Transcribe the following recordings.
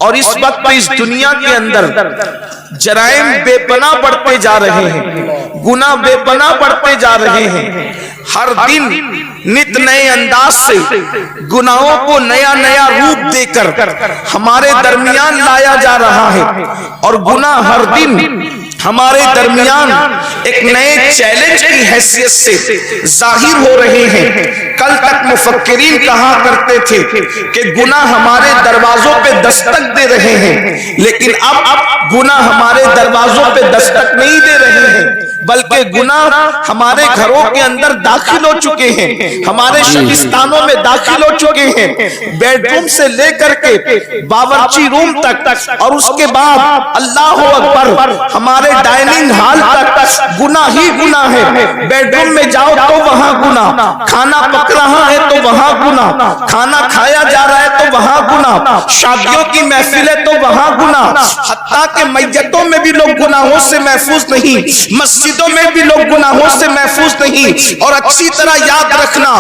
اور اس وقت اس دنیا کے اندر جرائم بے پناہ بڑھتے جا رہے ہیں، گناہ بے پناہ بڑھتے جا رہے ہیں۔ ہر دن نت نئے انداز سے گناہوں کو نیا نیا روپ دے کر ہمارے درمیان لایا جا رہا ہے، اور گناہ ہر دن ہمارے درمیان ایک نئے چیلنج کی حیثیت سے ظاہر ہو رہے ہیں۔ کل تک مفکرین کہا کرتے تھے کہ گناہ ہمارے دروازوں پہ دستک دے رہے ہیں، لیکن اب گناہ ہمارے دروازوں پہ دستک نہیں دے رہے ہیں، بلکہ گناہ ہمارے گھروں کے اندر داخل ہو چکے ہیں، ہمارے شبستانوں میں داخل ہو چکے ہیں، بیڈ روم سے لے کر کے باورچی روم تک، اور اس کے بعد اللہ اکبر ہمارے ڈائننگ ہال تک گناہ ہی گناہ ہے۔ بیڈ روم میں جاؤ تو وہاں گناہ، کھانا پک رہا ہے تو وہاں گناہ، کھانا کھایا جا رہا ہے تو وہاں گناہ، شادیوں کی محفلیں تو وہاں گناہ، حتیٰ کہ میتوں میں بھی لوگ گناہوں سے محفوظ نہیں، مسجدوں میں بھی لوگ گناہوں سے محفوظ نہیں۔ اور اچھی طرح یاد رکھنا،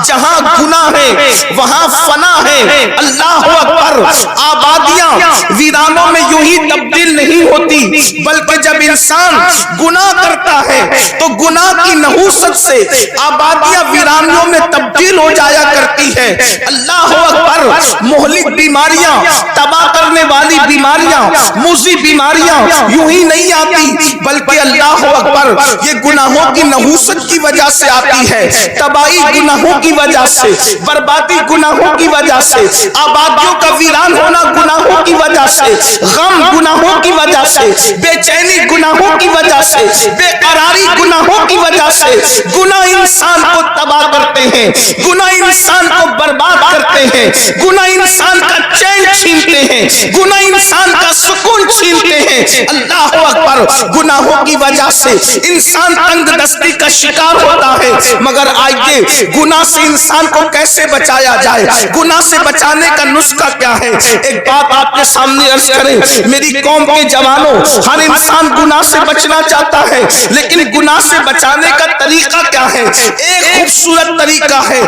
جہاں گناہ ہے وہاں فنا ہے۔ اللہ اکبر، آبادیاں ویرانوں میں یوں ہی تبدیل نہیں ہوتی، بلکہ جب انسان گناہ کرتا ہے تو گناہ کی نحوست سے آبادیاں ویرانوں میں تبدیل ہو جایا کرتی ہے۔ اللہ اکبر، مہلک بیماریاں، تباہ کرنے والی بیماریاں، موذی بیماریاں یوں ہی نہیں آتی، بلکہ اللہ اکبر یہ گناہوں کی نحوست کی وجہ سے آتی ہے، تباہی گناہوں کی وجہ سے، بربادی گناہوں کی وجہ سے، آبادیوں کا ویران ہونا گناہوں کی وجہ سے، غم گناہوں کی وجہ سے، بے چینی گناہوں کی وجہ سے، بے قراری گناہوں کی وجہ سے۔ گناہ انسان کو تباہ کرتے ہیں، گناہ انسان کو برباد کرتے ہیں، گناہ انسان کا چین چھینتے ہیں، گناہ انسان کا سکون چھینتے ہیں۔ اللہ اکبر، گناہوں کی وجہ سے انسان تنگ دستی کا شکار ہوتا ہے، مگر آئیے گناہ سے انسان کو کیسے بچایا جائے، گناہ سے بچانے کا نسخہ کیا ہے؟ ایک بات آپ کے سامنے عرض کریں، میری قوم کے جوانوں، ہر انسان گناہ سے بچنا چاہتا ہے، لیکن گناہ سے بچانے کا طریقہ کیا ہے؟ ایک خوبصورت طریقہ ہے۔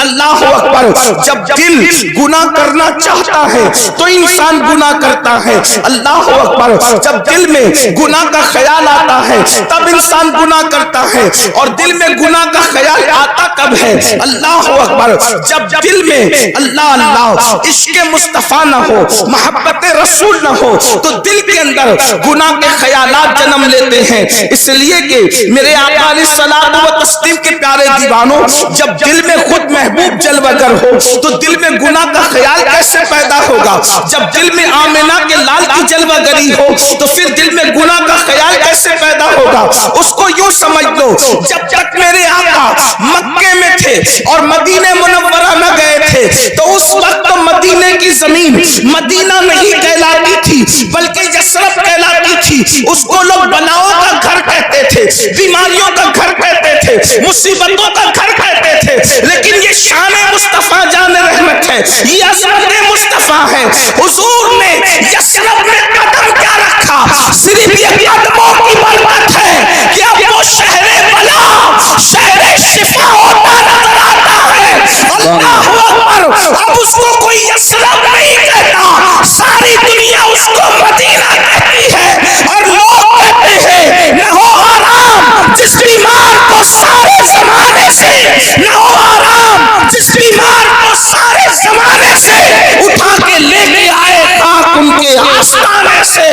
اللہ اکبر، جب دل گناہ کرنا چاہتا ہے تو انسان گناہ کرتا ہے۔ اللہ اکبر، جب دل میں گناہ کا خیال آتا ہے تب انسان گناہ کرتا ہے، اور دل میں گناہ کا خیال آتا کب ہے؟ اللہ اکبر، جب دل میں اللہ عشق مصطفیٰ نہ ہو، محبت رسول نہ ہو، تو دل کے اندر گناہ کے خیالات جنم لیتے ہیں۔ اس لیے کہ میرے آقا علیہ الصلوۃ والتسلیم کے پیارے دیوانوں، جب دل میں خود محبوب جلوہ گر ہو تو دل میں گناہ کا خیال کیسے پیدا ہوگا؟ جب دل میں آمنہ کے لال کی جلوہ گری ہو تو پھر دل میں گناہ کا خیال کیسے پیدا ہوگا؟ اس کو یوں سمجھ لو، جب تک میرے آقا مکے میں تھے اور مدینہ منورہ نہ گئے تھے تو اس وقت مدینے کی زمین مدینہ نہیں کہلاتی تھی بلکہ یثرب کہلاتی تھی۔ اس کو لوگ بلاؤں کا گھر کہتے تھے، بیماریوں کا گھر کہتے تھے، مصیبتوں کا گھر کہتے تھے، لیکن یہ شان مصطفیٰ جان رحمت ہے، یہ عظمت مصطفیٰ ہے۔ حضور نے یثرب میں قدم کیا رکھا؟ صرف یہ قدموں کی برکت ہے کہ اب وہ شہر بلا شہر شفا ہوتا نظر آتا ہے۔ اللہ اکبر، اب اس کو کوئی یثرب نہیں کہتا، ساری دنیا اس کو مدینہ کہتی ہے، اور لوگ کہتے ہیں نہ ہو آرام جس بیمار کو سارے زمانے سے، نہ ہو آرام جس بیمار کو سارے زمانے سے اٹھا کے لے کے آئے خاک ان کے آستانے سے۔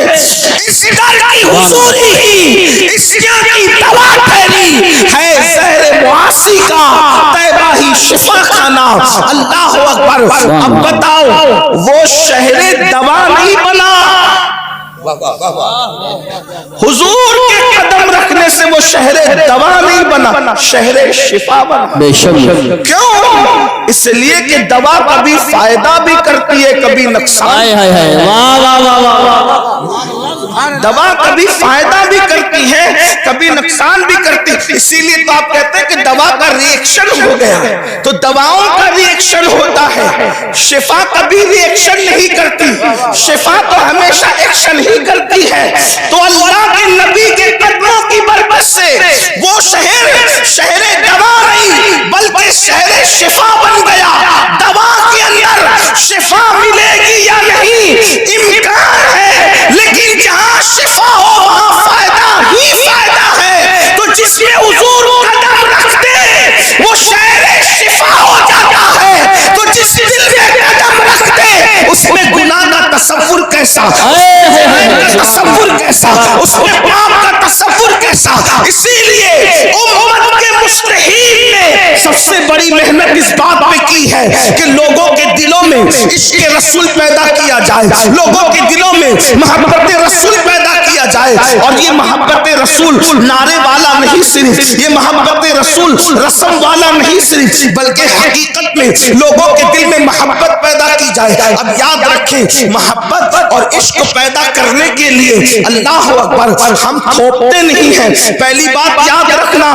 اس در کی حضوری ہی اس جان کی دوا پھیلی ہے، زہر معاصی کا طیبہ ہی شفا خانہ۔ اللہ اکبر، اب بتاؤ وہ شہر دوا نہیں بنا، حضور کے قدم رکھنے سے وہ شہر دوا نہیں بنا، شہر شفا بنا۔ بے شک۔ کیوں؟ اس لیے کہ دوا کبھی فائدہ بھی کرتی ہے کبھی نقصان۔ واہ واہ واہ واہ، دوا کبھی فائدہ بھی کرتی ہے کبھی نقصان بھی کرتی ہے۔ اسی لیے تو آپ کہتے ہیں کہ دوا کا ری ایکشن ہو گیا، تو دواؤں کا ری ایکشن ہوتا ہے، شفا کبھی ری ایکشن نہیں کرتی، شفا تو ہمیشہ ایکشن ہی کرتی ہے۔ تو اللہ کے نبی کے قدموں کی برکت سے وہ شہر دوا نہیں بلکہ شہر شفا بن گیا۔ دوا کے اندر شفا ملے گی یا نہیں، کیسا، تصور کیسا، اس کتاب کا تصور کیسا. اسی لیے امت کے مجتہدین نے سب سے بڑی محنت اس بات پہ کی ہے کہ لوگوں کے دلوں میں عشق رسول پیدا کیا جائے، لوگوں کے دلوں میں محبت رسول پیدا کیا جائے. اور یہ محبت رسول نعرے والا نہیں صرف، یہ محبت رسول رسم والا نہیں صرف، بلکہ حقیقت میں لوگوں کے دل میں محبت پیدا کی جائے. اب یاد رکھیں، محبت اور عشق پیدا کرنے کے لیے اللہ اکبر ہم تھوپتے نہیں ہیں. پہلی بات یاد رکھنا،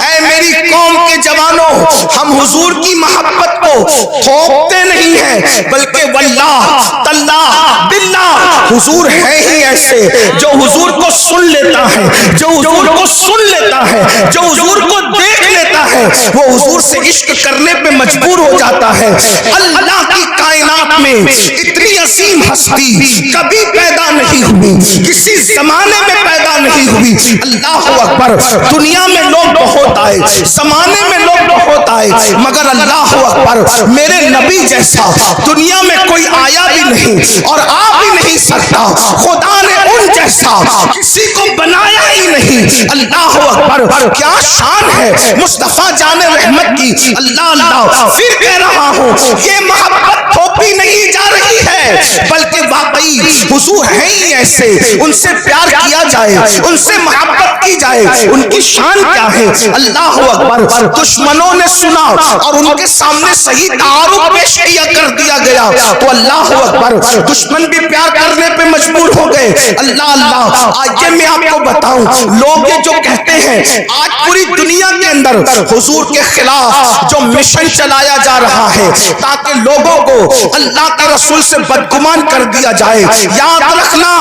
اے میری قوم کے جوانوں، ہم حضور کی محبت کو تھوپتے نہیں ہیں، بلکہ واللہ تاللہ باللہ حضور ہے ہی ایسے جو حضور کو سن لیتا ہے، جو حضور کو سن لیتا ہے، جو حضور کو دیکھ لیتا ہے، وہ حضور سے عشق کرنے پہ مجبور ہو جاتا ہے. اللہ کی کائنات میں اتنی عظیم ہستی کبھی پیدا نہیں ہوئی، کسی زمانے میں پیدا نہیں ہوئی. اللہ اکبر، دنیا میں لوگ بہت آئے، زمانے میں لوگ بہت آئے، مگر اللہ اکبر میرے نبی جیسا دنیا میں کوئی آیا بھی نہیں اور آ بھی نہیں سکتا. خدا نے ان جیسا کسی کو بنایا ہی نہیں. اللہ اکبر، کیا شان ہے مصطفیٰ جان رحمت کی. اللہ اللہ، پھر کہہ رہا ہوں، یہ محبت تھوپی نہیں جا رہی ہے، بلکہ واقعی حضور ہیں ہی ایسے، ان سے پیار کیا جائے، ان سے محبت کی جائے. ان کی شان کیا ہے؟ اللہ اکبر، دشمنوں نے سنا اور ان کے سامنے صحیح تعارف پیش کیا کر دیا گیا تو اللہ اکبر دشمن بھی پیار کرنے پہ مجبور ہو گئے. اللہ اللہ، آئیے میں آپ کو بتاؤں، لوگ یہ جو کہتے ہیں آج پوری دنیا کے اندر حضور کے خلاف جو مشن چلایا جا رہا ہے تاکہ لوگوں کو اللہ کے رسول سے بدگمان کر دیا جائے، یاد رکھنا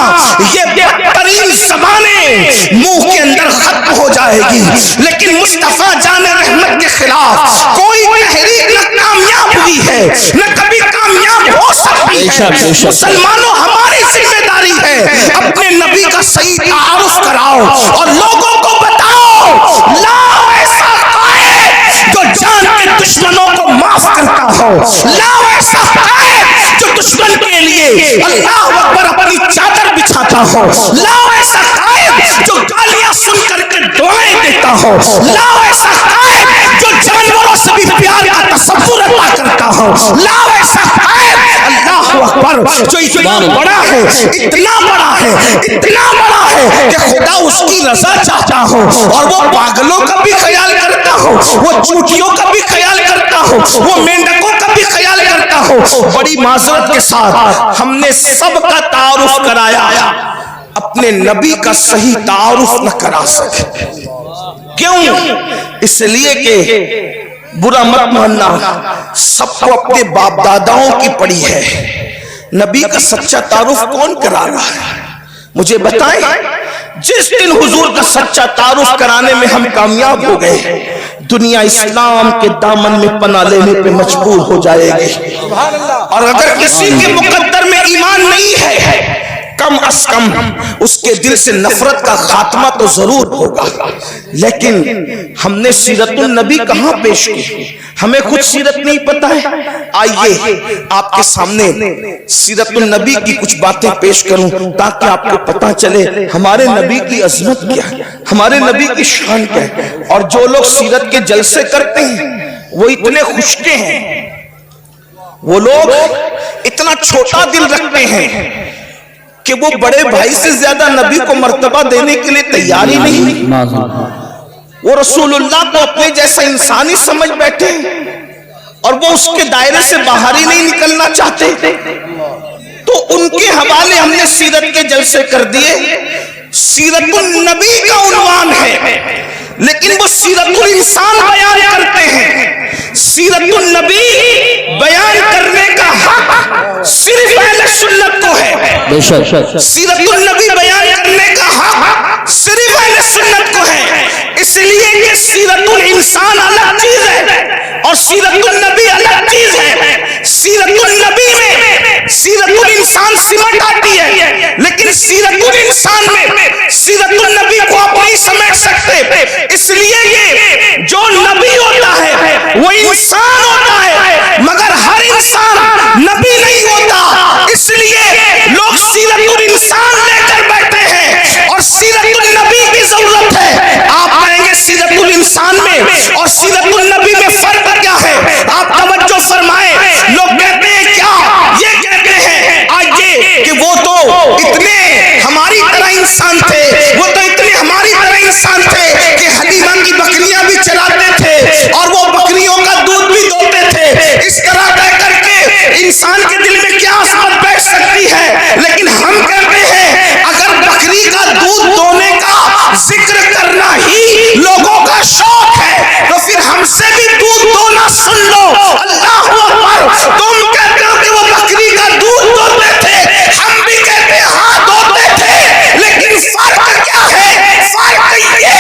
یہ بدترین زبانیں منہ کے اندر ختم ہو جائے گی، لیکن مصطفیٰ جان رحمت کے خلاف کوئی تحریک نہ کامیاب ہوئی ہے نہ کبھی کامیاب ہو سکتی ہے. مسلمانوں، ہماری ذمہ داری ہے اپنے نبی کا صحیح تعارف کراؤ اور لوگوں کو بتاؤ، لاؤ ایسا قائد جو جان کے دشمنوں کو معاف کرتا ہو، لاؤ ایسا قائد جو دشمن کے لیے اللہ اکبر اپنی چادر بچھاتا ہو، لاؤ ایسا قائد جو گالیاں سن کر کے دعائیں دیتا ہو، لاؤ ایسا قائد جو جانوروں سے بھی پیار کا تصور عطا کرتا ہو، لاؤ ایسا قائد اللہ اکبر جو اتنا بڑا ہے، اتنا بڑا ہے، اتنا بڑا ہے کہ خدا اس کی رضا چاہتا ہو اور وہ پاگلوں کا بھی خیال کرتا ہو، وہ چوٹیوں کا بھی خیال کرتا ہو، وہ مینڈکوں کا بھی خیال کرتا ہو. بڑی معذرت کے ساتھ ہم نے سب کا تعارف کرایا، اپنے نبی کا صحیح تعارف نہ کرا سکے. کیوں؟ اس لیے کہ برا مت ماننا، سب کو اپنے باپ داداؤں کی پڑی ہے. نبی کا سچا تعارف کون کرا رہا ہے؟ مجھے بتائیں. جس دن حضور کا سچا تعارف کرانے میں ہم کامیاب ہو گئے، دنیا اسلام کے دامن میں پناہ لینے پہ مجبور ہو جائے گی. اور اگر کسی کے مقدر میں ایمان نہیں ہے، کم از کم اس کے دل سے نفرت کا خاتمہ تو ضرور ہوگا. لیکن ہم نے سیرت النبی کہاں پیش کی؟ ہمیں خود سیرت نہیں پتا ہے. آئیے آپ کے سامنے سیرت النبی کی کچھ باتیں پیش کروں تاکہ آپ کو پتا چلے ہمارے نبی کی عظمت کیا ہے، ہمارے نبی کی شان کیا ہے. اور جو لوگ سیرت کے جلسے کرتے ہیں وہ اتنے خوشتے ہیں، وہ لوگ اتنا چھوٹا دل رکھتے ہیں کہ وہ بڑے بھائی سے زیادہ نبی کو مرتبہ دینے کے لیے تیار ہی نہیں. وہ رسول اللہ کو اپنے جیسا انسانی سمجھ بیٹھے اور وہ اس کے دائرے سے باہر ہی نہیں نکلنا چاہتے. تو ان کے حوالے ہم نے سیرت کے جلسے کر دیے. سیرت النبی کا عنوان ہے لیکن وہ سیرت الانسان بیان کرتے ہیں. سیرت النبی بیان کرنے کا حق صرف اہل سنت کو ہے. سیرت النبی بیان کرنے کا حق صرف اہل سنت کو ہے. اس لیے کہ سیرت الانسان الگ چیز ہے اور سیرت النبی الگ چیز ہے. سیرت النبی میں سیرت الانسان سمٹ آتی ہے لیکن سیرت الانسان میں سیرت النبی کو آپ نہیں سمجھ سکتے. اس لیے کہ جو نبی ہوتا ہے وہ انسان ہوتا ہے مگر ہر انسان نبی نہیں ہوتا. اس لیے لوگ سیرت سیرت النبی میں فرق کیا ہے؟ آپ توجہ فرمائیں. لوگ کہتے ہیں کیا؟ یہ کہتے ہیں آج یہ کہ وہ تو اتنے ہماری طرح انسان تھے، وہ تو اتنے ہماری طرح انسان تھے کہ حلیمہ کی بکریاں بھی چلاتے تھے اور وہ بکریوں کا دودھ بھی دوتے تھے. اس طرح کہہ کر کے انسان کے دل میں کیا عظمت بیٹھ سکتی ہے. لیکن ہم کہتے ہیں اگر بکری کا دودھ دونے کا ذکر کرنا ہی لوگوں کا شوق ہے تو پھر ہم سے بھی دودھ دونا سن لو. اللہ اکبر. تم کہتے ہو کہ وہ بکری کا دودھ دوتے تھے، ہم بھی کہتے ہیں ہاں دوتے تھے. لیکن فرق کیا ہے؟ فرق یہ ہے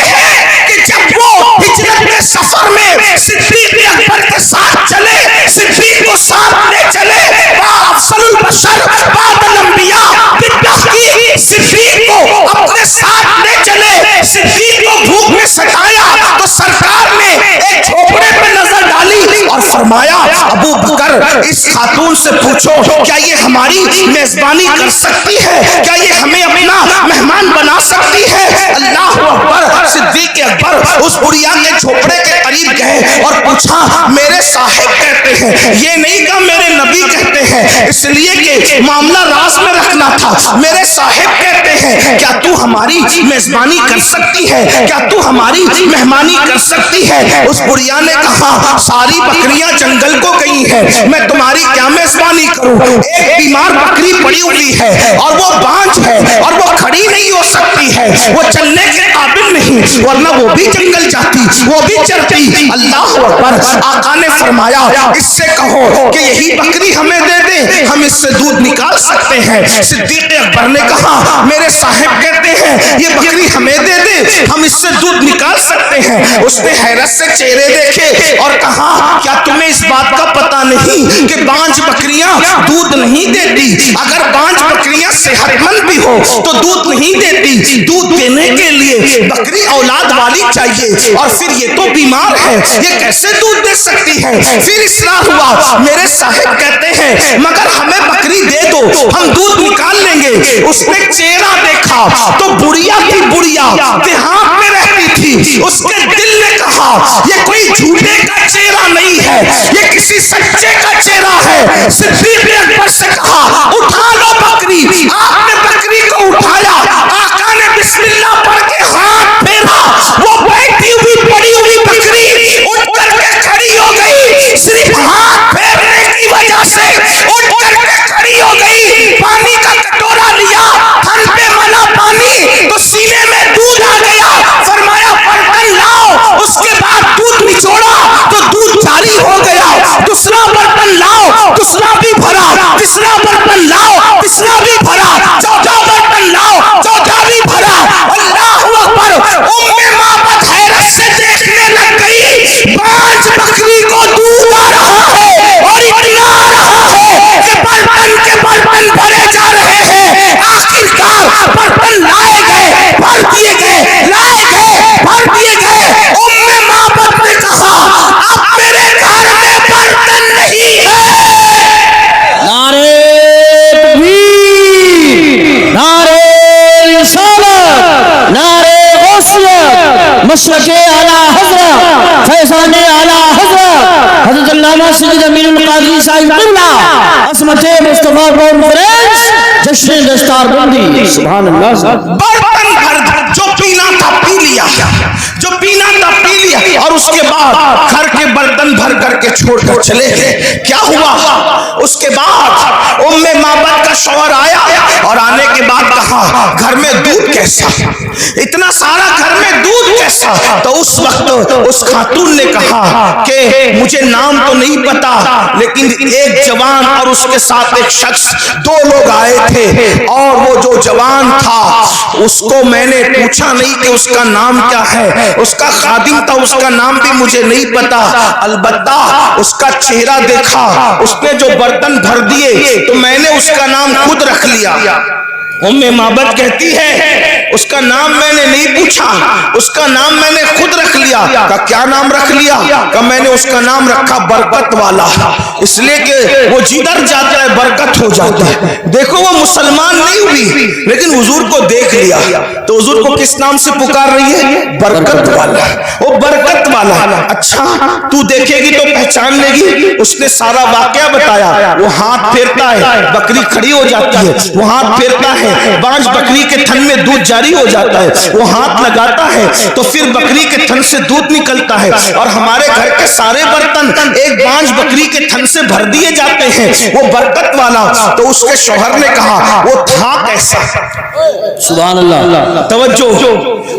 کہ جب وہ ہجرت کے سفر میں صدیق اکبر کے ساتھ چلے، صدیق کو ساتھ لے چلے، افضل البشر بعد الانبیاء بالتحقیق صدیق کو اپنے ساتھ لے چلے. صدیق کو بھوک میں ستایا تو سرکار نے ایک جھوپڑے پہ نظر ڈالی اور فرمایا ابو بکر اس خاتون سے پوچھو کیا یہ ہماری میزبانی کر سکتی ہے، کیا یہ ہمیں اپنا مہمان بنا سکتی ہے. اللہ اکبر. صدیق اکبر اس بڑھیا کے جھوپڑے کے قریب گئے اور پوچھا میرے صاحب کہتے ہیں، یہ نہیں کہا میرے نبی کہتے ہیں، اس لیے کہ معاملہ راز میں رکھنا تھا. میرے صاحب کہتے ہیں کیا تو ہماری میزبانی کر سکتی ہے، کیا تو ہماری مہمانی کر سکتی ہے. اس بڑھیا نے کہا ساری بکریاں جنگل کو گئی ہیں، میں تمہاری کیا میزبانی کروں. ایک بیمار بکری پڑی ہوئی ہے اور وہ بانجھ ہے اور وہ کھڑی نہیں ہو سکتی ہے، وہ چلنے کے قابل نہیں، ورنہ وہ بھی جنگل جاتی، وہ بھی چلتی. اللہ اکبر. آقا نے فرمایا اس سے کہو کہ یہی بکری ہمیں دے دے، ہم اس سے دودھ نکال سکتے ہیں. صدیق اکبر نے کہا میرے صاحب کہتے ہیں یہ بکری ہمیں دے دے، ہم اس سے دودھ نکال سکتے ہیں. اس نے حیرت سے چہرے دیکھے اور کہا کیا تمہیں اس بات کا پتہ نہیں کہ بانجھ بکریاں دودھ نہیں دیتی؟ اگر بانجھ بکریاں صحت مند بھی ہو تو دودھ نہیں دیتی. دودھ دینے کے لیے بکری اولاد والی چاہیے اور پھر یہ تو بیمار ہے، یہ کیسے دودھ دے سکتی ہے؟ پھر اصلاح ہوا. میرے صاحب کہتے ہیں مگر ہمیں بکری دے دو، ہم دودھ نکال لیں گے. اس نے چہرہ دیکھا تو بڑھیا کی بڑھیا دیہات میں رہتی تھی. اس کے دل نے کہا یہ کوئی جھوٹے کا چہرہ نہیں ہے، یہ کسی سچے کا چہرہ ہے. صدیق اکبر سے کہا اٹھا لو بکری. آپ نے بکری کو اٹھایا، آقا نے بسم اللہ پڑھ کے ہاتھ پھیرا، وہ بیٹھی ہوئی پڑی ہوئی بکری اٹھ کر کے کھڑی ہو گئی. صرف ہاتھ پھیرنے کی وجہ سے اٹھ کر کے کھڑی ہو گئی. پانی کا کٹورا لیا، تھن پہ ملا پانی تو سینے میں دودھ آ گیا. فرمایا برتن لاؤ. اس کے بعد دودھ نچوڑا تو دودھ جاری ہو گیا. دوسرا برتن لاؤ، دوسرا بھی بھرا. تیسرا برتن لاؤ، تیسرا بھی بھرا. چوتھا برتن لاؤ، چوتھا بھی بھرا. اللہ اکبر. معبد حیرت سے دیکھنے لگ گئی. بانجھ بکری کو دودھ آ رہا ہے اور اتنا آ رہا ہے کہ برتن کے برتن بھرے جا رہے ہیں. آخرکار برتن لائے گئے، بھر دیے گئے، لائے گئے، بھر دیے گئے. معبد نے کہا اب میرے گھر میں برتن نہیں ہے. نعرے تکبیر، نعرے رسالت، نعرے غوثیت، مشرق اعلیٰ حضرت، فیضان اعلیٰ حضرت حضرت علامہ سید امین القادری صاحب قبلہ، عصمت مصطفیٰ کانفرنس، جشن دستار بندی. سبحان اللہ. برتن بھر جو پینا تھا پی لیا، جو پینا تھا پی لیا اور اس کے بعد گھر کے برتن بھر کر کے چھوڑ کر چلے گئے. کیا ہوا؟ اس کے بعد معبد کا شوہر آیا اور آنے کے بعد کہا گھر میں دودھ کیسا، اتنا سارا گھر میں دودھ کیسا؟ تو اس وقت اس خاتون نے کہا کہ مجھے نام تو نہیں پتا، لیکن ایک جوان اور اس کے ساتھ ایک شخص، دو لوگ آئے تھے اور وہ جو جوان تھا اس کو میں نے پوچھا نہیں کہ اس کا نام کیا ہے. اس کا خادم تھا، اس کا نام بھی مجھے نہیں پتا، البتہ اس کا چہرہ دیکھا. اس نے جو برتن بھر دیے تو میں نے اس کا نام خود رکھ لیا. معبد کہتی ہے اس کا نام میں نے نہیں پوچھا، اس کا نام میں نے خود رکھ لیا۔ کہا کیا نام رکھ لیا؟ کہا میں نے اس کا نام رکھا برکت والا، اس لیے کہ وہ جدھر جاتا ہے برکت ہو جاتا ہے۔ دیکھو وہ مسلمان نہیں ہوئی لیکن حضور کو دیکھ لیا تو حضور کو کس نام سے پکار رہی ہے؟ برکت والا، وہ برکت والا۔ اچھا تو دیکھے گی تو پہچان لے گی۔ اس نے سارا واقعہ بتایا۔ وہ ہاتھ پھیرتا ہے بکری کھڑی ہو جاتی ہے، وہ ہاتھ پھیرتا ہے بانج بکری کے تھن میں دودھ جاری ہو جاتا ہے، وہ ہاتھ لگاتا ہے تو پھر بکری کے تھن سے دودھ نکلتا ہے، اور ہمارے گھر کے سارے برتن ایک بانج بکری کے تھن سے بھر دیے جاتے ہیں۔ وہ برکت والا۔ تو اس کے شوہر نے کہا وہ تھا کیسا؟ سبحان اللہ، توجہ،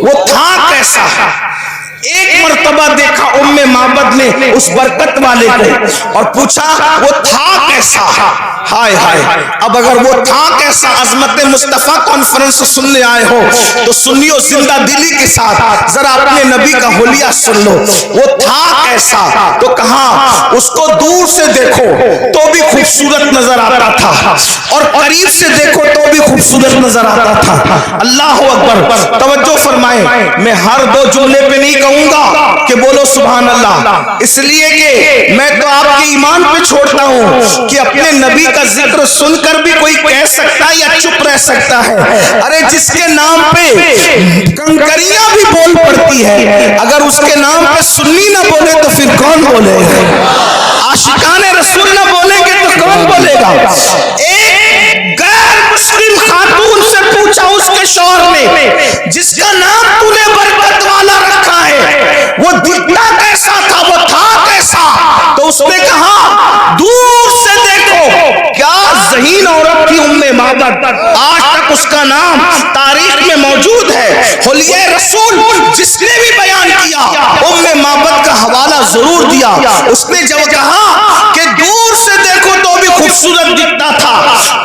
وہ تھا کیسا؟ ایک مرتبہ دیکھا ام معبد نے اس برکت والے کو اور پوچھا وہ تھا کیسا؟ ہائے ہائے، اب اگر وہ تھا کیسا عظمت مصطفیٰ کانفرنس سننے آئے ہو تو سنیو زندہ دلی کے ساتھ، ذرا اپنے نبی کا حلیہ سن لو۔ وہ تھا کیسا؟ تو کہا اس کو دور سے دیکھو تو بھی خوبصورت نظر آتا تھا اور قریب سے دیکھو تو بھی خوبصورت نظر آتا تھا۔ اللہ اکبر، توجہ فرمائیں، میں ہر دو جملے پہ نہیں کہوں گا کہ بولو سبحان اللہ، اس لیے کہ میں تو آپ کے ایمان پہ چھوڑتا ہوں کہ اپنے نبی کا ذکر سن کر بھی کوئی کہہ سکتا ہے یا چپ رہ سکتا ہے؟ ارے جس کے نام پہ کنکریاں بھی بول پڑتی ہے، اگر اس کے نام پہ سنی نہ بولے تو پھر کون بولے گا؟ عاشقان رسول نہ بولیں گے تو کون بولے گا؟ ایک غیر مسلم خاتون سے پوچھا اس کے شوہر نے، جس کا نام تو نے برکت والا رکھا ہے وہ دکھتا کیسا تھا، وہ تھا کیسا؟ تو اس نے کہا دور سے دیکھو۔ کیا ذہین عورت تھی ام معبد، آج تک اس کا نام تاریخ میں موجود ہے۔ حلیہ رسول جس نے بھی بیان کیا ام معبد کا حوالہ ضرور دیا۔ اس نے جب کہا کہ دور سے دیکھو تو بھی خوبصورت دکھتا تھا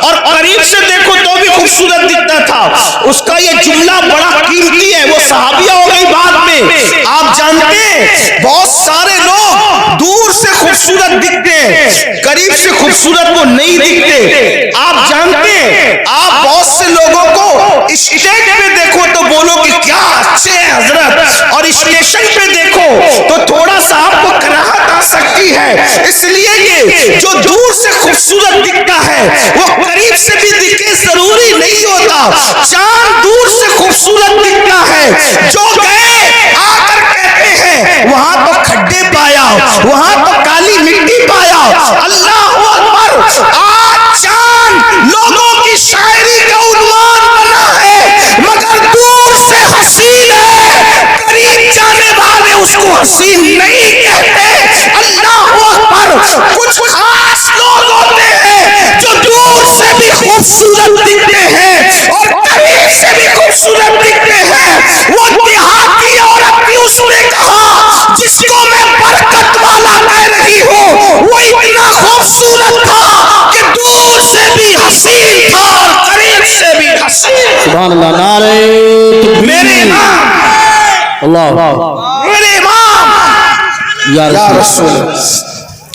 اور قریب سے دیکھو تو بھی خوبصورت دکھتا تھا، اس کا یہ جملہ بڑا قیمتی ہے۔ وہ صحابیہ ہو گئی بعد میں، آپ جانتے ہیں بہت سارے لوگ دور سے خوبصورت دکھتے ہیں، قریب سے خوبصورت وہ نہیں دکھتے۔ آپ جانتے ہیں آپ بہت سے لوگوں کو اسٹیج پہ دیکھو تو بولو کہ کیا اچھے ہیں حضرت، اور اسٹیشن پہ دیکھو تو تھوڑا سا آپ کو کراہت آ سکتی ہے، اس لیے کہ جو دور سے خوبصورت دکھتا ہے وہ قریب سے بھی دکھے ضروری نہیں ہوتا۔ چاند دور سے خوبصورت دکھتا ہے، جو گئے آ کر کہتے ہیں وہاں تو کھڈے پایا، وہاں تو کالی مٹی پایا۔ اللہ اکبر، آج چاند لوگوں کی شاعری کا عنوان بنا ہے مگر دور سے حسین ہے، قریب جانے والے اس کو حسین نہیں کہتے۔ اللہ اکبر، کچھ خاص لوگ ہوتے ہیں جو دور سے بھی خوبصورت دکھتے ہیں اور قریب سے بھی خوبصورت دکھتے ہیں۔ وہ دیہاتی عورت بھی اس نے کہا جس کو میں برکت والا کہہ رہی ہوں وہ اتنا خوبصورت تھا کہ دور سے بھی حسین تھا اور قریب سے بھی حسین۔ سبحان اللہ، نعرہ تکبیر، میرے امام، اللہ، میرے امام یا رسول،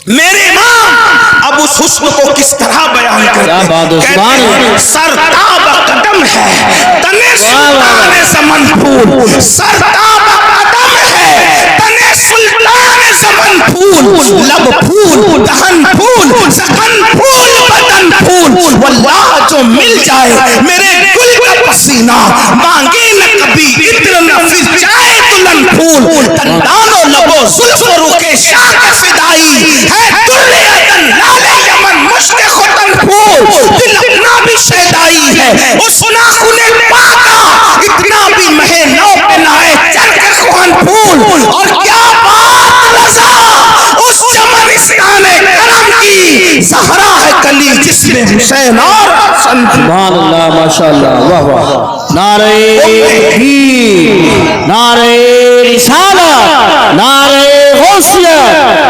میرے امام اب اس حسن کو کس طرح بیان کیا بات ہے، سبحان اللہ۔ سرتاب قدم ہے تنے سلطان زمن پھول، سرتاب قدم ہے تنے سلطان زمن پھول، لب پھول، دہن پھول، زخن پھول، بدن پھول، واللہ جو مل جائے میرے گل کا پسینہ مانگے نہ کبھی عطر نہ پھر جائے دلہن پھول، دندان و لب و زلف و رخ شاہ کا فدائی ہے در عدن لال یمن مشک ختن پھول، دل اپنا بھی شیدائی ہے اس ناخن پاکا اتنا بھی مہ نو پہ نائے چرک خوہن پھول، اور کیا بات رضا اس چمنستان کرم کی، زہرا ہے کلی جس میں حسین اور حسن۔ سبحان اللہ، ماشاءاللہ، واہ واہ، نعرہ تکبیر، نعرہ رسالت، نعرہ غوثیہ،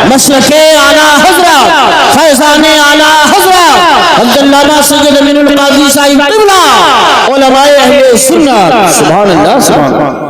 مسلک اعلی حضرت، فیضان اعلی حضرت عبداللہ سید امین القادری صاحب قبلہ، علماء اہل سنت، سبحان اللہ، سبحان اللہ۔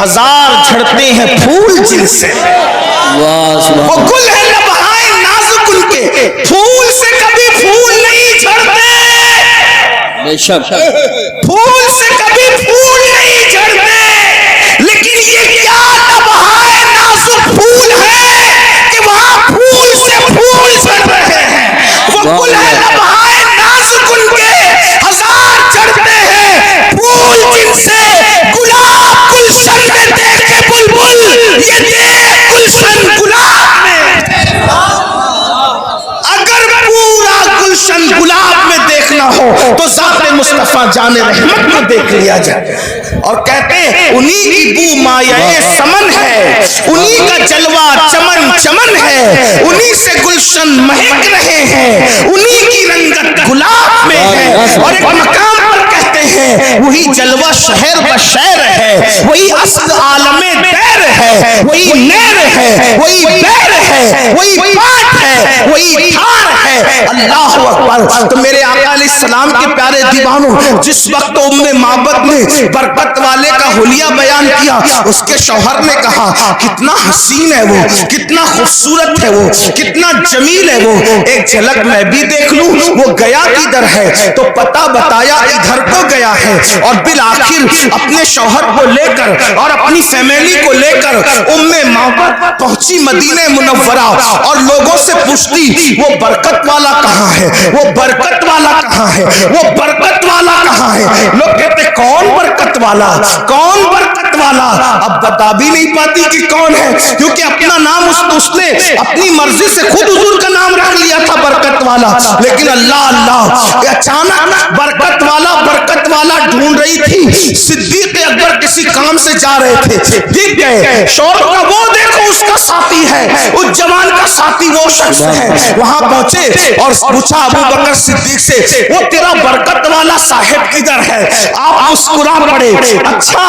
1000 جھڑتے ہیں پھول جن سے. وہ گل ہے لبہائے نازک ان کے, پھول سے کبھی پھول نہیں جھڑتے, بے شک پھول سے کبھی پھول نہیں جھڑتے. لیکن یہ کیا لبہائے نازک پھول ہے کہ وہاں پھول سے پھول جھڑ رہے ہیں. وہ گل ہے لبہائے نازک ان کے, 1000 جھڑتے ہیں پھول جن سے. گلاب گلشن میں دیکھے بلبل, یہ دیکھ گلشن گلاب میں. اگر پورا گلشن گلاب میں دیکھنا ہو تو ذات مصطفیٰ جان رحمت کو دیکھ لیا جائے. اور کہتے ہیں انہی کی بو مایہ سمن ہے, انہی کا جلوہ چمن چمن ہے, انہی سے گلشن مہک رہے ہیں, انہی کی رنگت گلاب میں ہے. اور ایک مقام پر کہتے ہیں وہی جلوہ شہر بشیر ہے, وہی اصل عالم دیر ہے, وہی نیر ہے, وہی بیر ہے, وہی پاٹ ہے, وہی تھار ہے. اللہ اکبر. تو میرے آقا علیہ السلام کے پیارے دیوانوں, جس وقت ام معبد نے برکت والے کا حلیہ بیان کیا, اس کے شوہر نے کہا کتنا حسین ہے وہ, کتنا خوبصورت ہے وہ, کتنا جمیل ہے وہ, ایک جھلک میں بھی دیکھ لوں. وہ گیا کدھر ہے تو پتہ بتایا ادھر کو گیا ہے. اور بالآخر اپنے شوہر کو لے کر اور اپنی فیملی کو لے کر ام معبد پہنچی مدینہ منورہ, اور لوگوں سے پوچھتی وہ برکت والا کہاں ہے, وہ برکت والا کہاں ہے, وہ برکت والا کہاں ہے. لوگ کہتے کون برکت والا, کون برکت والا. اب بتا بھی نہیں پاتی کہ کون ہے, کیونکہ اپنا نام اس نے اپنی مرضی سے خود حضور کا نام رکھ لیا تھا برکت والا. لیکن اللہ اللہ اچانک برکت والا ڈھونڈ رہی تھی. صدیق اکبر کسی کام سے جا رہے تھے, دیکھ گئے شوہر کا, وہ دیکھو اس کا ساتھی ہے, اس جوان کا ساتھی وہ شخص ہے. وہاں پہنچے اور پوچھا ابو بکر صدیق سے, وہ تیرا برکت والا صاحب کدھر ہے. آپ مسکرا پڑے, اچھا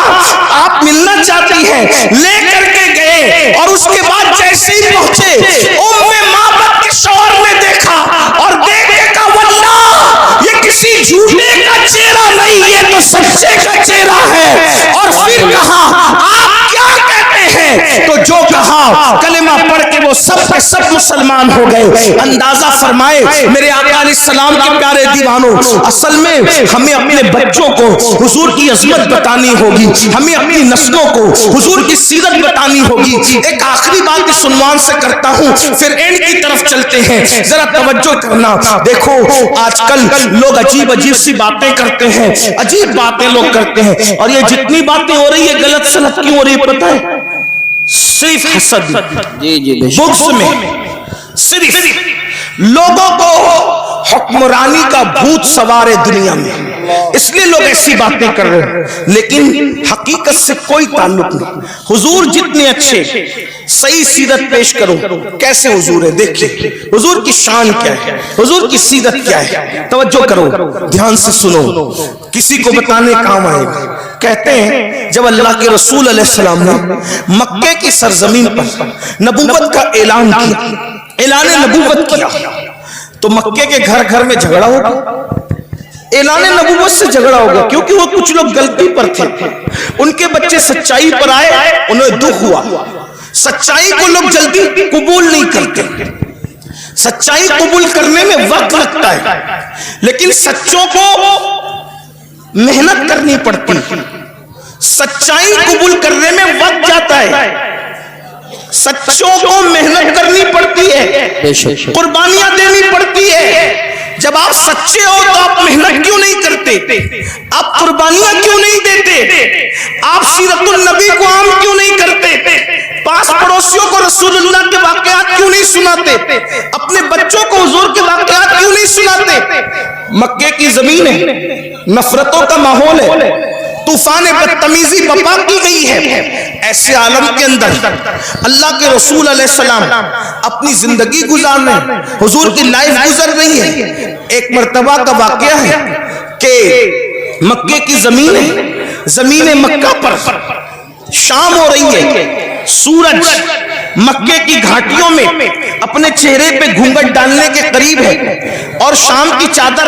آپ ملنا چاہتی ہیں, لے کر کے گئے. اور اس کے بعد جیسے ہی پہنچے ام معبد کے شوہر نے دیکھا اور دیکھ کے کہا واللہ یہ کسی جھوٹے کا چہرہ نہیں, یہ تو سچے کا چہرہ ہے. اور پھر کہا آپ کیا کہتے ہیں, تو جو کہا کلمہ پڑھ کے وہ سب کے سب مسلمان ہو گئے. اندازہ فرمائے میرے آقا علیہ السلام کے پیارے دیوانوں, اصل میں ہمیں اپنے بچوں کو حضور کی عظمت بتانی ہوگی, ہمیں اپنی نسلوں کو حضور کی سیرت بتانی ہوگی. ایک آخری بات اس عنوان سے کرتا ہوں, پھر اینڈ کی طرف چلتے ہیں. ذرا توجہ کرنا. دیکھو آج کل لوگ عجیب سی باتیں کرتے ہیں, عجیب باتیں لوگ کرتے ہیں, اور یہ جتنی باتیں ہو رہی ہے غلط سلط کیوں ہو رہی ہے پتہ ہے, صرف حسد, بغض میں, صرف لوگوں کو حکمرانی کا بھوت سوار ہے دنیا میں, اس لیے لوگ ایسی باتیں کر رہے ہیں. لیکن حقیقت سے کوئی تعلق نہیں. حضور جتنے اچھے, صحیح سیرت پیش کرو کیسے حضور ہے, دیکھیں حضور کی شان کیا ہے, حضور کی سیرت کیا ہے. توجہ کرو, دھیان سے سنو, کسی کو بتانے کام آئے گا. کہتے ہیں جب اللہ کے رسول علیہ السلام نے مکے کی سرزمین پر نبوت کا اعلان کیا, اعلان نبوت کیا, تو مکے کے گھر گھر میں جھگڑا ہو گیا. اعلان نبوت سے جھگڑا ہو گیا کیونکہ وہ کچھ لوگ غلطی پر تھے, ان کے بچے سچائی پر آئے, انہیں دکھ ہوا. سچائی کو لوگ جلدی قبول نہیں کرتے, سچائی قبول کرنے میں وقت لگتا ہے, لیکن سچوں کو محنت کرنی پڑتی. سچائی قبول کرنے میں وقت جاتا ہے, سچوں کو محنت کرنی پڑتی ہے, قربانیاں دینی پڑتی ہے. جب آپ سچے ہو تو آپ محنت کیوں نہیں کرتے, آپ قربانیاں کیوں نہیں دیتے, آپ سیرت النبی کو عام کیوں نہیں کرتے, پاس پڑوسیوں کو رسول اللہ کے واقعات کیوں نہیں سناتے, اپنے بچوں کو حضور کے واقعات کیوں نہیں سناتے. مکے کی زمین ہے, نفرتوں کا ماحول ہے, طوفان بدتمیزی بپا کی گئی ہے. ایسے عالم کے اندر اللہ کے رسول علیہ السلام اپنی زندگی گزار رہے ہیں, حضور کی لائف گزر رہی ہے. ایک مرتبہ کا واقعہ ہے کہ مکے کی زمین ہے, زمین مکہ پر شام ہو رہی ہے, سورج مکے کی گھاٹیوں میں اپنے چہرے پہ گھونگھٹ ڈالنے کے قریب ہے, اور شام کی چادر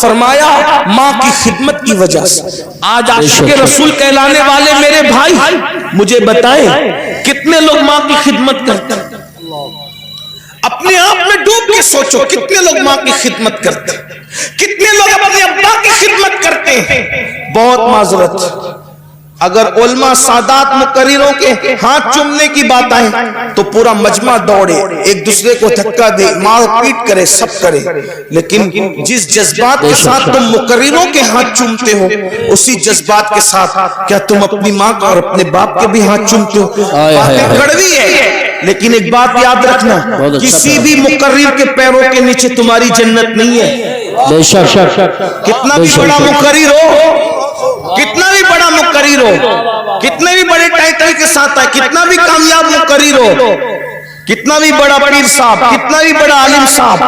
فرمایا ماں کی خدمت کی وجہ سے۔ آج عاشق رسول کہلانے والے میرے بھائی مجھے بتائیں کتنے لوگ ماں کی خدمت کرتے ہیں؟ اپنے آپ میں ڈوب کے سوچو کتنے لوگ ماں کی خدمت کرتے ہیں، کتنے لوگ اپنے ابا کی خدمت کرتے ہیں۔ بہت معذرت، اگر علماء سادات مقرروں کے ہاتھ چومنے کی بات آئے تو پورا مجمع دوڑے، ایک دوسرے کو دھکا دے، مار پیٹ کرے، سب کرے، لیکن جس جذبات کے ساتھ تم مقرروں کے ہاتھ چومتے ہو اسی جذبات کے ساتھ کیا تم اپنی ماں کا اور اپنے باپ کے بھی ہاتھ چومتے ہو؟ باتیں کڑوی ہے، لیکن ایک بات یاد رکھنا، کسی بھی مقرر کے پیروں کے نیچے تمہاری جنت نہیں ہے۔ بے شک کتنا بھی بڑا مقرر ہو، کتنا بھی بڑا مقرر ہو، کتنے بھی بڑے ٹائٹل کے ساتھ ہے، کتنا بھی کامیاب مقرر ہو، کتنا بھی بڑا پیر صاحب، کتنا بھی بڑا عالم صاحب،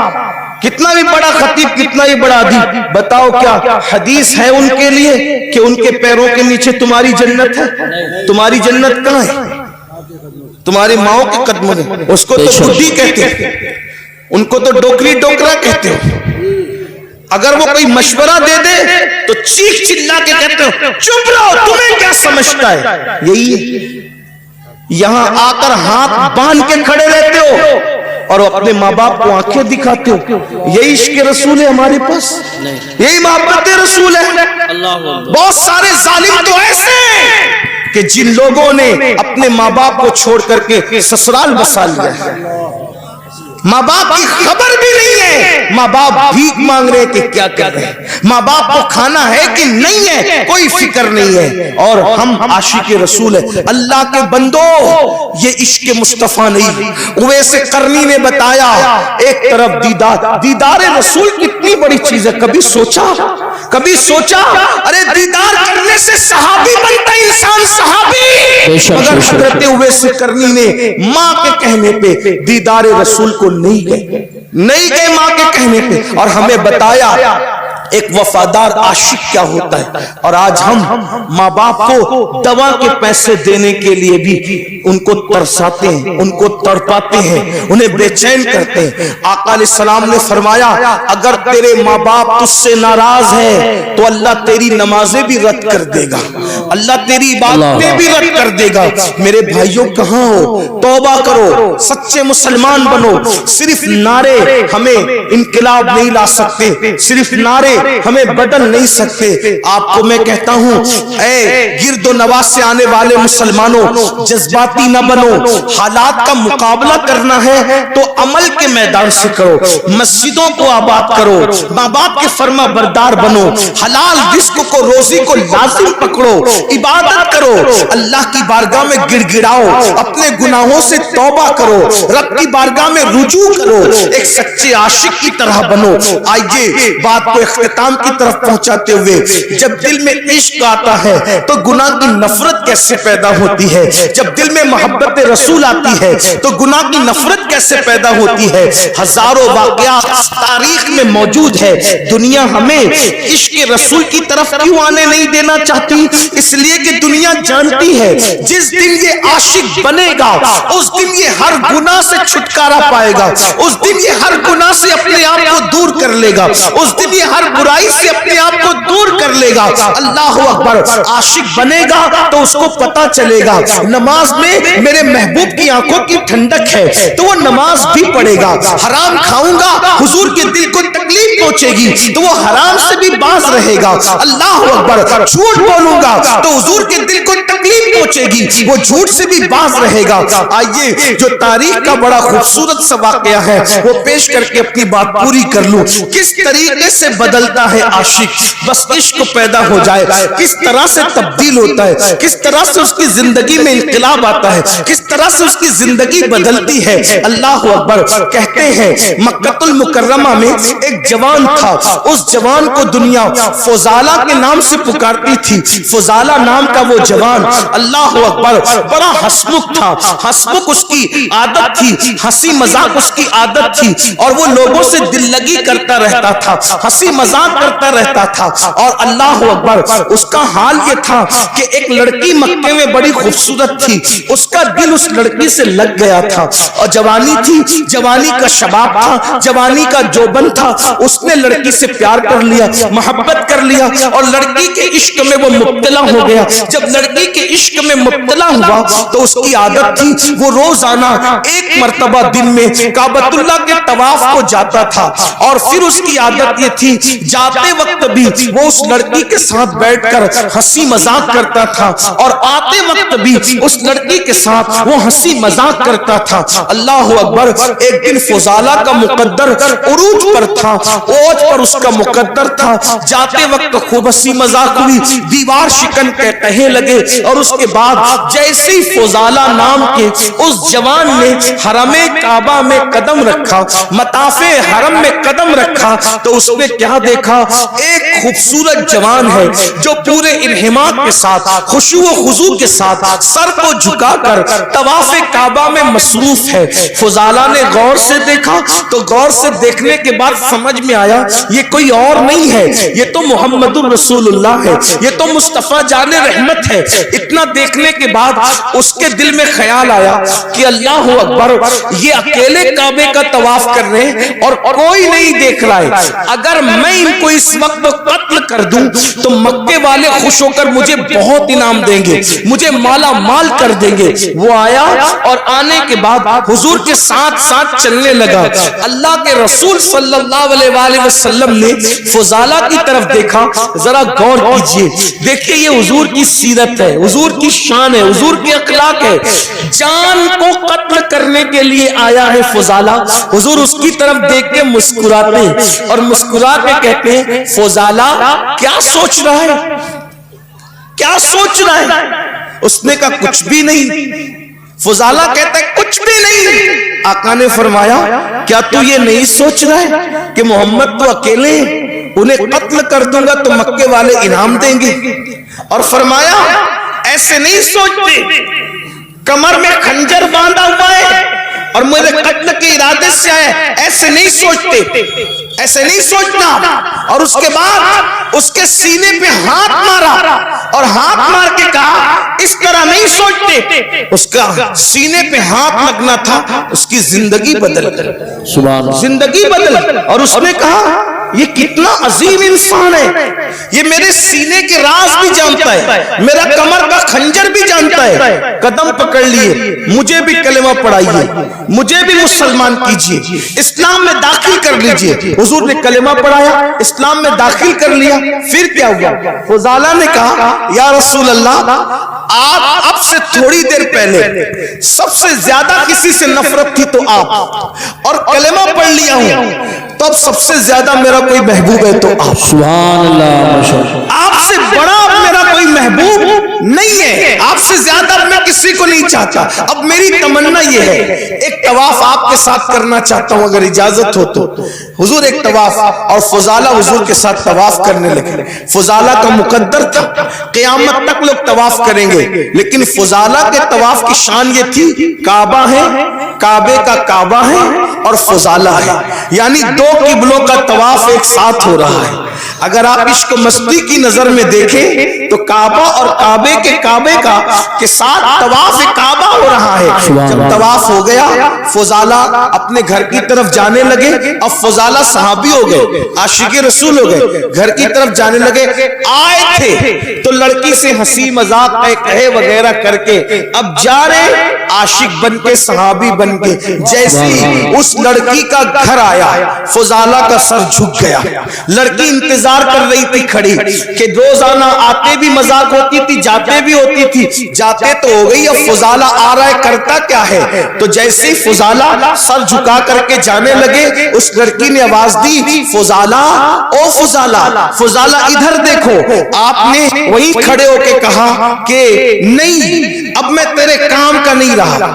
کتنا بھی بڑا خطیب، کتنا بھی بڑا ادیب، بتاؤ کیا حدیث ہے ان کے لیے کہ ان کے پیروں کے نیچے تمہاری جنت ہے؟ تمہاری جنت کہاں ہے؟ تمہاری ماؤں کے قدموں میں۔ اس کو تو بڈھی کہتے ہیں، ان کو تو ڈوکری ڈوکرا کہتے ہو۔ اگر وہ کوئی مشورہ دے دے تو چیخ چلا کے کہتے ہو چپ رہو، تمہیں کیا سمجھتا ہے؟ یہی ہے، یہاں آ کر ہاتھ باندھ کے کھڑے رہتے ہو اور اپنے ماں باپ کو آنکھیں دکھاتے ہو۔ یہی عشق رسول ہے ہمارے پاس، یہی محبت رسول ہے۔ بہت سارے ظالم تو ایسے ہیں کہ جن لوگوں نے اپنے ماں باپ کو چھوڑ کر کے سسرال بسا لیا ہے، ماں باپ کی خبر بھی نہیں ہے، ماں باپ بھیک مانگ رہے کہ کیا کر رہے ہیں، ماں باپ کو کھانا ہے کہ نہیں ہے کوئی فکر نہیں ہے، اور ہم عاشق رسول ہیں۔ اللہ کے بندو، یہ عشق مصطفیٰ نہیں۔ اویس قرنی نے بتایا ایک طرف دیدار رسول کتنی بڑی چیز ہے، کبھی سوچا ارے دیدار کرنے سے صحابی بنتا ہے انسان، صحابی۔ مگر حضرت اویس قرنی نے ماں کے کہنے پہ دیدار رسول کو نہیں گئے ماں کے کہنے پہ، اور ہمیں بتایا ایک وفادار عاشق کیا ہوتا ہے۔ اور آج ہم ماں باپ کو دوا کے پیسے دینے کے لیے بھی ان کو ترساتے ہیں، ان کو تڑپاتے ہیں، انہیں بے چین کرتے ہیں۔ آقا علیہ السلام نے فرمایا اگر تیرے ماں باپ تجھ سے ناراض ہیں تو اللہ تیری نمازیں بھی رد کر دے گا، اللہ تیری عبادتیں بھی رد کر دے گا۔ میرے بھائیوں کہاں ہو؟ توبہ کرو، سچے مسلمان بنو۔ صرف نعرے ہمیں انقلاب نہیں لا سکتے، صرف نعرے ہمیں بدل نہیں سکتے۔ آپ کو میں کہتا ہوں اے گرد و نواز سے آنے والے مسلمانوں، جذباتی نہ بنو، حالات کا مقابلہ کرنا ہے تو عمل کے میدان سے کرو، مسجدوں کو آباد کرو، ماں باپ کے فرما بردار بنو، حلال رزق کو روزی کو لازم پکڑو، عبادت کرو، اللہ کی بارگاہ میں گڑ گڑاؤ، اپنے گناہوں سے توبہ کرو، رب کی بارگاہ میں رجوع کرو، ایک سچے عاشق کی طرح بنو۔ آئیے بات کو اختتام کی طرف پہنچاتے ہوئے، جب دل میں عشق آتا ہے تو گناہ کی نفرت کیسے پیدا ہوتی ہے؟ جب دل میں محبت رسول آتی ہے تو گناہ کی نفرت کیسے پیدا ہوتی ہے؟ ہزاروں واقعات تاریخ میں موجود ہے۔ دنیا ہمیں عشق رسول کی طرف کیوں آنے نہیں دینا چاہتی؟ اس لیے کہ دنیا جانتی ہے جس دن یہ عاشق بنے گا اس دن یہ ہر گناہ سے چھٹکارا پائے گا، اس دن یہ ہر گناہ سے اپنے آپ کو دور کر لے گا، اس دن یہ ہر برائی سے اپنے آپ کو دور کر لے گا۔ اللہ اکبر، عاشق بنے گا تو اس کو پتا چلے گا نماز میں میرے محبوب کی آنکھوں کی ٹھنڈک ہے تو وہ نماز بھی پڑھے گا۔ حرام کھاؤں گا، حضور کے دل کو تکلیف پہنچے گی تو وہ حرام سے بھی باز رہے گا۔ اللہ اکبر، جھوٹ بولوں گا تو حضور کے دل کو تکلیف پہنچے گی، وہ جھوٹ سے بھی باز رہے گا۔ آئیے جو تاریخ کا بڑا خوبصورت سا واقعہ ہے وہ پیش کر کے اپنی بات پوری کر لوں۔ کس طریقے سے بدلتا ہے عاشق، بس عشق پیدا ہو جائے، کس طرح سے تبدیل ہوتا ہے، کس طرح سے اس کی زندگی میں انقلاب آتا ہے، کس طرح سے اس کی زندگی بدلتی ہے۔ اللہ اکبر، کہتے ہیں مکہ المکرمہ میں ایک جوان تھا، اس جوان کو دنیا فضالہ کے نام سے پکارتی تھی۔ فضالہ نام کا وہ جوان اللہ اکبر، بڑا ہسمکھ تھا، ہسمکھ اس کی عادت تھی، ہنسی مذاق اس کی عادت تھی، اور وہ لوگوں سے دل لگی کرتا رہتا تھا، ہنسی مذاق کرتا رہتا تھا۔ اور اللہ اکبر، اس کا حال یہ تھا کہ ایک لڑکی مکے میں بڑی خوبصورت تھی، اس کا دل اس لڑکی سے لگ گیا تھا، اور جوانی تھی، جوانی کا شباب تھا، جوانی کا جوبن تھا، اس نے لڑکی سے پیار کر لیا، محبت کر لیا، اور لڑکی کے عشق میں وہ مبتلا ہو گیا۔ جب لڑکی کے عشق میں مبتلا ہوا تو اس کی عادت تھی وہ روزانہ ایک مرتبہ دن میں کعبۃ اللہ کے طواف کو جاتا تھا، اور پھر اس کی عادت یہ تھی جاتے وقت بھی وہ اس لڑکی کے ساتھ بیٹھ کر ہنسی مذاق کرتا تھا، اور آتے وقت بھی اس لڑکی کے ساتھ وہ ہنسی مذاق کرتا تھا۔ اللہ اکبر، ایک دن فضالہ کا مقدر عروج پر تھا، اوج پر اس کا مقدر تھا، جاتے وقت خوب ہنسی مذاق ہوئی، دیوار شکن کے کہے لگے، اور اس کے بعد جیسے ہی فضالہ نام کے اس جوان نے حرم کعبہ میں قدم رکھا، مطاف حرم میں قدم رکھا، تو اس نے کیا دیکھا؟ ایک خوبصورت جوان ہے جو پورے انہماک کے ساتھ، خشوع و خضوع کے ساتھ سر کو جھکا کر طواف کعبہ میں مصروف ہے۔ فضالہ نے غور سے دیکھا تو غور سے دیکھنے کے بعد سمجھ میں آیا یہ کوئی اور نہیں ہے، یہ تو محمد الرسول اللہ ہے، یہ تو مصطفیٰ جان رحمت ہے۔ اتنا دیکھنے کے بعد اس کے دل میں خیال آیا کہ اللہ اکبر، یہ اکیلے کعبے کا طواف کر رہے ہیں اور کوئی نہیں دیکھ رہا ہے، اگر میں ان کو اس وقت قتل کر دوں تو مکے والے خوش ہو کر مجھے بہت انعام دیں گے، مجھے مالا مال کر دیں گے۔ وہ آیا اور آنے کے بعد حضور کے ساتھ ساتھ چلنے لگا۔ اللہ کے رسول صلی اللہ علیہ وآلہ وسلم نے فضالہ کی طرف دیکھا، ذرا غور کیجئے، دیکھیے یہ حضور کی سیرت ہے، حضور کی شان ہے، حضور کے اخلاق ہے۔ جان کو قتل کرنے کے لیے آیا ہے فضالہ، حضور اس کی طرف دیکھ کے مسکراتے ہیں اور مسکرا کے کہتے ہیں فضالہ کیا سوچ رہا ہے، کیا سوچ رہا ہے؟ اس نے کہا کچھ بھی نہیں۔ فضالہ کہتا ہے کچھ بھی نہیں۔ آقا نے فرمایا کیا تو یہ نہیں سوچ رہا ہے کہ محمد تو اکیلے انہیں قتل کر دوں گا تو مکے والے انعام دیں گے؟ اور فرمایا ایسے نہیں سوچتے، کمر میں خنجر باندھا ہوا ہے اور میرے قتل کے ارادے سے آئے، ایسے نہیں سوچتے، ایسے نہیں سوچنا۔ اور اس کے بعد اس کے سینے پہ ہاتھ مارا اور ہاتھ مار کے کہا اس طرح نہیں سوچتے۔ اس کا سینے پہ ہاتھ لگنا تھا، اس کی زندگی بدل گئی، زندگی بدل۔ اور اس نے کہا یہ کتنا عظیم انسان ہے، یہ میرے سینے کے راز بھی جانتا ہے، میرا کمر کا خنجر بھی جانتا ہے۔ قدم پکڑ لیے، مجھے بھی کلمہ پڑھائیے، مجھے بھی مسلمان کیجئے، اسلام میں داخل کر لیجئے۔ حضور نے کلمہ پڑھایا، اسلام میں داخل کر لیا۔ پھر کیا ہوا؟ فضالہ نے کہا یا رسول اللہ، آپ اب سے تھوڑی دیر پہلے سب سے زیادہ کسی سے نفرت تھی تو آپ، اور کلمہ پڑھ لیا ہوں تو اب سب سے زیادہ میرا کوئی محبوب ہے تو آپ۔ سبحان اللہ، آپ سے بڑا میرا کوئی محبوب نہیں ہے، آپ سے زیادہ میں کسی کو نہیں چاہتا۔ اب میری تمنا یہ ہے ایک طواف آپ کے ساتھ کرنا چاہتا ہوں اگر اجازت ہو تو۔ حضور ایک طواف، اور فضالہ حضور کے ساتھ طواف کرنے لگے۔ فضالہ کا مقدر تھا قیامت تک لوگ طواف کریں گے، لیکن فضالہ کے طواف کی شان یہ تھی کعبہ ہے، کعبے کا کعبہ ہے اور فضالہ ہے، یعنی دو قبلوں کا طواف ایک ساتھ ہو رہا ہے۔ اگر آپ عشق مستی کی نظر میں دیکھیں تو کعبہ اور کعبے کے کعبے کا کے ساتھ طواف کعبہ ہو رہا ہے۔ جب طواف ہو گیا فضالہ اپنے گھر کی طرف جانے لگے۔ اب فضالہ صحابی ہو گئے، عاشق رسول ہو گئے، گھر کی طرف جانے لگے۔ آئے تھے تو لڑکی سے ہنسی مذاق کہے وغیرہ کر کے اب جا رہے عاشق بن کے، صحابی بن کے۔ جیسے ہی اس لڑکی کا گھر آیا فضالہ کا سر جھک گیا۔ لڑکی انتظار کر رہی تھی کھڑی کہ روزانہ آتے بھی مذاق ہوتی تھی، جاتے بھی ہوتی تھی، جاتے تو ہو گئی، اب فضالہ آ رہا ہے کرتا کیا ہے؟ تو جیسے فضالہ سر جھکا کر کے جانے لگے اس لڑکی نے آواز دی فضالہ، او فضالہ، فضالہ ادھر دیکھو۔ آپ نے وہیں کھڑے ہو کے کہا کہ نہیں اب میں تیرے کام کا نہیں رہا۔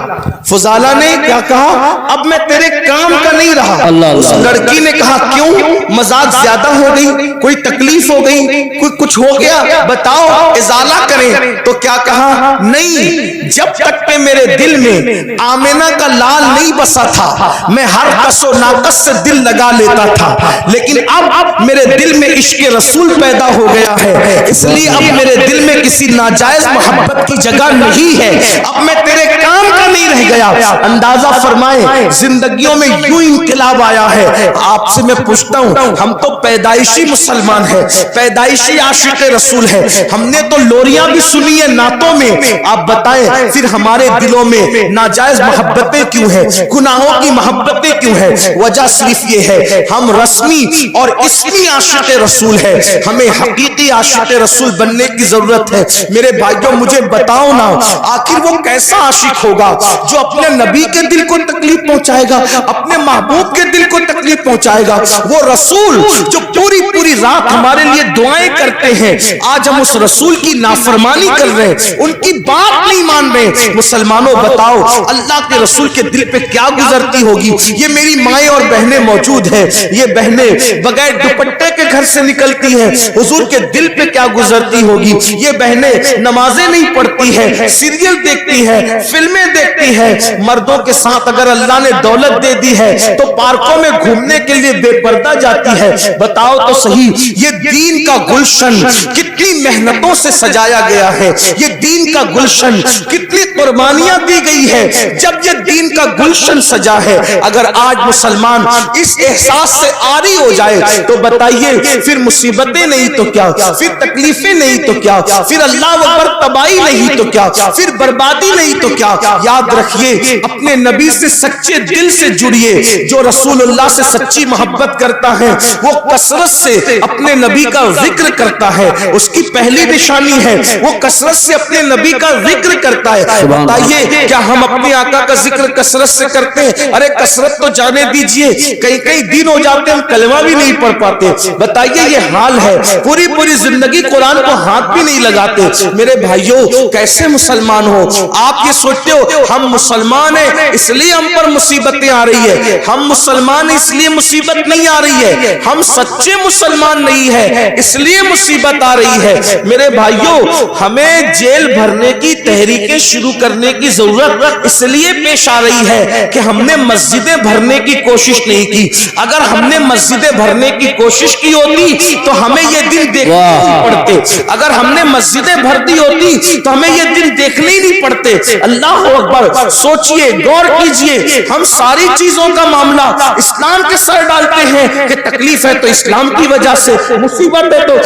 فضالہ نے کیا کہا؟ اب میں تیرے کام کا نہیں رہا۔ اس لڑکی نے کہا کیوں؟ مذاق زیادہ ہو گئی، کوئی تکلیف ہو گئی, کوئی کچھ ہو گیا, بتاؤ ازالہ کریں. تو کیا کہا, نہیں, جب تک کہ میرے دل میں آمنہ کا لال نہیں بسا تھا میں ہر کس و ناقص سے دل لگا لیتا تھا, لیکن اب میرے دل میں عشق رسول پیدا ہو گیا ہے, اس لیے اب میرے دل میں کسی ناجائز محبت کی جگہ نہیں ہے, اب میں تیرے کام کا نہیں رہ گیا. اندازہ فرمائیں زندگیوں میں یوں انقلاب آیا ہے. آپ سے میں پوچھتا ہوں, ہم تو پیدائشی مسلمان ہیں, پیدائشی عاشق رسول ہیں, ہم نے تو لوریاں بھی سنی ہیں نعتوں میں, آپ بتائیں پھر ہمارے دلوں میں ناجائز محبتیں کیوں ہیں, گناہوں کی محبتیں کیوں ہیں؟ وجہ صرف یہ ہے ہم رسمی اور اسمی عاشق رسول ہیں, ہمیں حقیقی عاشق رسول بننے کی ضرورت ہے. میرے بھائیوں مجھے بتاؤ نا, آخر وہ کیسا عاشق ہوگا جو اپنے نبی کے دل کو تکلیف پہنچائے گا, اپنے محبوب کے دل کو تکلیف پہنچائے گا؟ وہ رسول جو پوری پوری رات ہمارے لیے دعائیں کرتے ہیں, آج ہم اس رسول کی نافرمانی کر رہے ہیں, ان کی بات نہیں مان رہے. مسلمانوں بتاؤ اللہ کے رسول کے دل پہ کیا گزرتی ہوگی؟ یہ میری مائیں اور بہنیں موجود ہیں, یہ بہنیں بغیر دوپٹے کے گھر سے نکلتی ہیں, حضور کے دل پہ کیا گزرتی ہوگی؟ یہ بہنیں نمازیں نہیں پڑھتی ہیں, سیریل دیکھتی ہیں, فلمیں دیکھتی ہیں, مردوں کے ساتھ اگر اللہ نے دولت دے دی ہے تو پارکوں میں گھومنے کے لیے بے پردہ جاتی ہے. بتاؤ تو صحیح, یہ دین کا گلشن کتنی محنتوں سے سجایا گیا ہے, یہ دین کا گلشن کتنی قربانیاں دی گئی ہے. جب یہ دین کا گلشن سجا ہے, اگر آج مسلمان اس احساس سے عاری ہو جائے تو بتائیے پھر مصیبتیں نہیں تو کیا, پھر تکلیفیں نہیں تو کیا, پھر اللہ اکبر تباہی نہیں تو کیا, پھر بربادی نہیں تو کیا. یاد رکھیے اپنے نبی سے سچے دل سے جڑیے. جو رسول اللہ سے سچی محبت کرتا ہے وہ کثرت سے اپنے نبی کا ذکر کرتا ہے, اس کی پہلی نشانی ہے وہ کثرت سے اپنے نبی کا ذکر کرتا ہے. بتائیے کیا ہم اپنے آقا کا ذکر کثرت سے کرتے ہیں؟ ارے کثرت تو جانے دیجئے, کئی کئی دن ہو جاتے ہیں ہم کلمہ بھی نہیں پڑھ پاتے. بتائیے یہ حال ہے, پوری پوری زندگی قرآن کو ہاتھ بھی نہیں لگاتے. میرے بھائیوں کیسے مسلمان ہو آپ؟ یہ سوچتے ہو ہم مسلمان ہیں اس لیے ہم پر مصیبتیں آ رہی ہے, ہم مسلمان اس لیے مصیبت نہیں آ رہی ہے, ہم سچے مسلمان نہیں ہیں اس لیے مصیبت آ رہی ہے. میرے بھائیوں ہمیں جیل بھرنے کی تحریکیں شروع کرنے کی ضرورت اس لیے پیش آ رہی ہے کہ ہم نے مسجدیں بھرنے کی کوشش نہیں کی. اگر ہم نے مسجدیں بھرنے کی کوشش کی ہوتی تو ہمیں یہ دن دیکھنے نہیں پڑتے, اگر ہم نے مسجدیں بھر دی ہوتی تو ہمیں یہ دن دیکھنے ہی نہیں پڑتے. اللہ اکبر, سوچئے, غور کیجئے, ہم ساری چیزوں کا معاملہ اسلام کے سر ڈالتے ہیں کہ تکلیف ہے تو اسلام کی وجہ سے, مصیبت ہے تو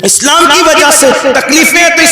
اسلام کی وجہ سے, تکلیفیں تو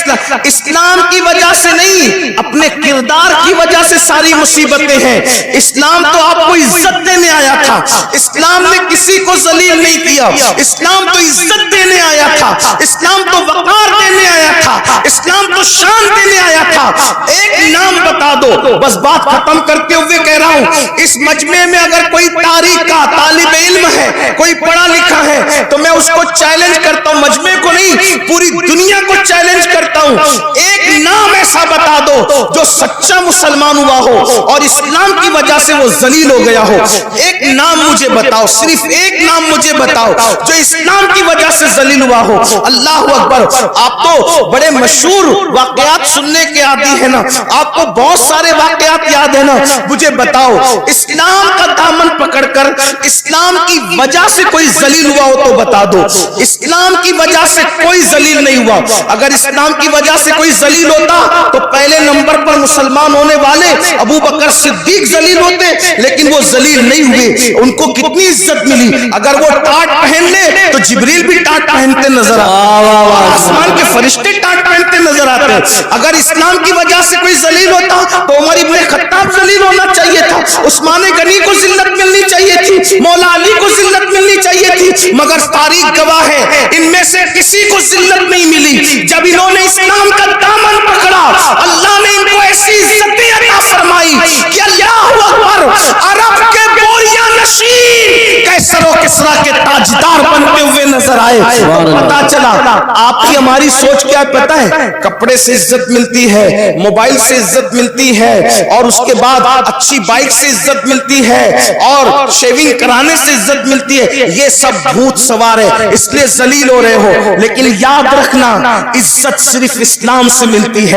اسلام کی وجہ سے نہیں, اپنے کردار کی وجہ سے ساری مصیبتیں ہیں. اسلام تو آپ کو عزت دینے آیا تھا, اسلام نے کسی کو ذلیل نہیں کیا, اسلام تو عزت دینے آیا تھا, اسلام تو وقار دینے آیا تھا, اسلام تو شان دینے آیا تھا. ایک نام بتا دو, بس بات ختم کرتے ہوئے کہہ رہا ہوں, اس مجمع میں اگر کوئی تاریخ کا طالب علم ہے, کوئی پڑھا لکھا ہے تو میں اس کو چیلنج کرتا ہوں, مجمع کو نہیں پوری دنیا کو چیلنج کرتا ہوں, ایک نام ایسا بتا دو جو سچا مسلمان ہوا ہو اور اسلام کی وجہ سے وہ ذلیل ہو گیا ہو. ایک نام مجھے بتاؤ, صرف ایک نام مجھے بتاؤ جو اسلام کی وجہ سے ذلیل ہوا ہو. اللہ اکبر, آپ تو بڑے مشہور واقعات سننے کے عادی ہیں نا, آپ کو بہت سارے واقعات یاد ہیں نا, مجھے بتاؤ اسلام کا دامن پکڑ کر اسلام کی وجہ سے کوئی ذلیل ہوا ہو تو بتا دو. اسلام کی وجہ سے کوئی ذلیل نہیں ہوا. اگر اسلام کی وجہ سے کوئی ذلیل ہوتا تو پہلے نمبر پر مسلمان ہونے والے ابو بکر صدیق ذلیل ہوتے, لیکن وہ ذلیل نہیں ہوئے, ان کو کتنی عزت ملی. اگر وہ ٹاٹ پہن لے تو جبریل بھی ٹاٹ پہنتے نظر آتے, آسمان کے فرشتے ٹاٹ پہنتے نظر آتے. اگر اسلام کی وجہ سے کوئی ذلیل ہوتا تو عمر ابن خطاب ذلیل ہونا چاہیے تھا, عثمان غنی کو ذلت ملنی چاہیے تھی, مولا علی کو ذلت ملنی چاہیے تھی, مگر تاریخ گواہ ہے ان میں سے کسی کو ذلت نہیں ملی. جب انہوں نے اسلام کا دامن پکڑا اللہ نے ان کو ایسی عزتیں عطا فرمائی کہ اللہ اکبر, عرب کے بوریاں نشین قیصر و کسریٰ کے تاجدار بنتے ہوئے نظر آئے. پتا چلا آپ کی ہماری سوچ کیا پتا ہے؟ کپڑے سے عزت ملتی ہے، موبائل سے عزت ملتی ہے، اور اس کے بعد اچھی بائک سے عزت ملتی ہے، اور شیونگ کرانے سے عزت ملتی ہے. یہ سب بھوت سوار ہے، اس لیے ذلیل ہو رہے ہو. لیکن یاد رکھنا عزت صرف اسلام سے ملتی ہے.